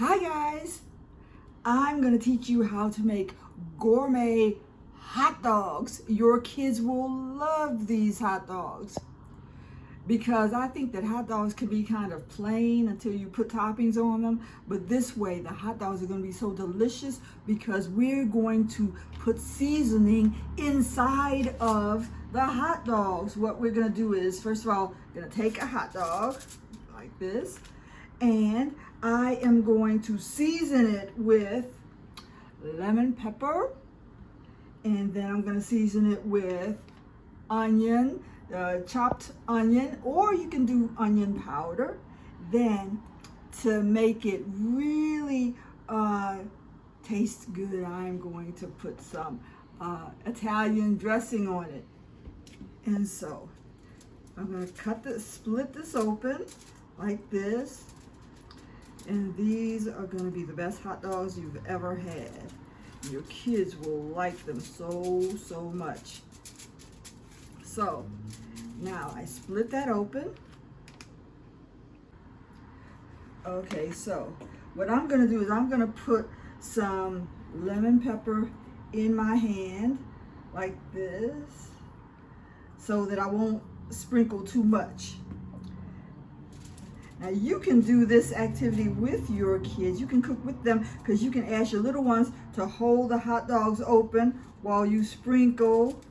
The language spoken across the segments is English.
Hi guys, I'm going to teach you how to make gourmet hot dogs. Your kids will love these hot dogs because I think that hot dogs can be kind of plain until you put toppings on them, but this way the hot dogs are going to be so delicious because we're going to put seasoning inside of the hot dogs. What we're going to do is, first of all, I'm going to take a hot dog like this, and I am going to season it with lemon pepper, and then I'm going to season it with onion, chopped onion, or you can do onion powder. Then to make it really taste good, I'm going to put some Italian dressing on it. And so I'm going to split this open like this. And these are going to be the best hot dogs you've ever had. Your kids will like them so much. So now I split that open. Okay, so what I'm going to do is I'm going to put some lemon pepper in my hand like this so that I won't sprinkle too much. Now you can do this activity with your kids. You can cook with them because you can ask your little ones to hold the hot dogs open while you sprinkle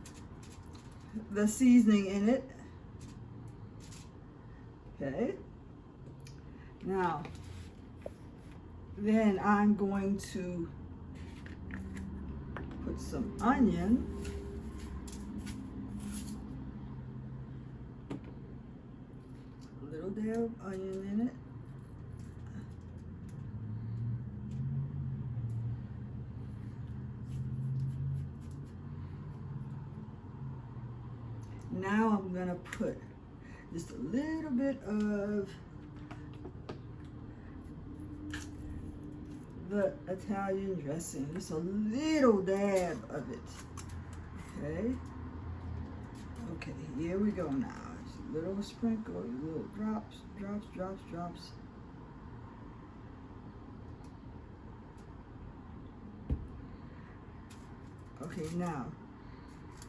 the seasoning in it. Okay. Now, then I'm going to put some onion. Dab of onion in it. Now I'm going to put just a little bit of the Italian dressing, just a little dab of it. Okay, here we go now. Little sprinkle, little drops. Okay, now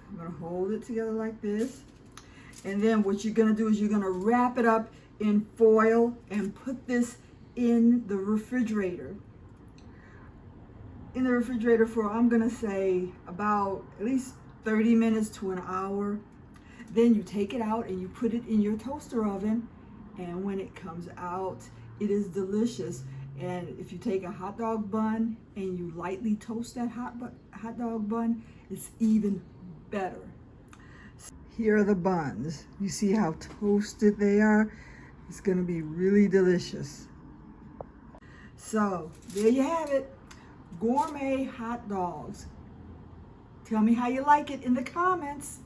I'm gonna hold it together like this, and then what you're gonna do is you're gonna wrap it up in foil and put this in the refrigerator. In the refrigerator for, I'm gonna say, about at least 30 minutes to an hour. Then you take it out and you put it in your toaster oven, and when it comes out, it is delicious. And if you take a hot dog bun and you lightly toast that hot dog bun, it's even better. Here are the buns. You see how toasted they are? It's gonna be really delicious. So there you have it, gourmet hot dogs. Tell me how you like it in the comments.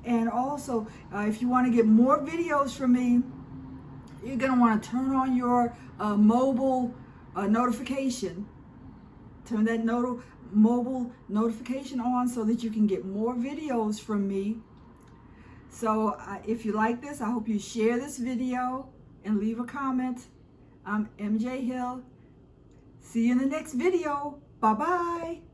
And also, if you want to get more videos from me, you're going to want to turn on your mobile notification. Turn that mobile notification on so that you can get more videos from me. So if you like this, I hope you share this video and leave a comment. I'm MJ Hill. See you in the next video. Bye-bye.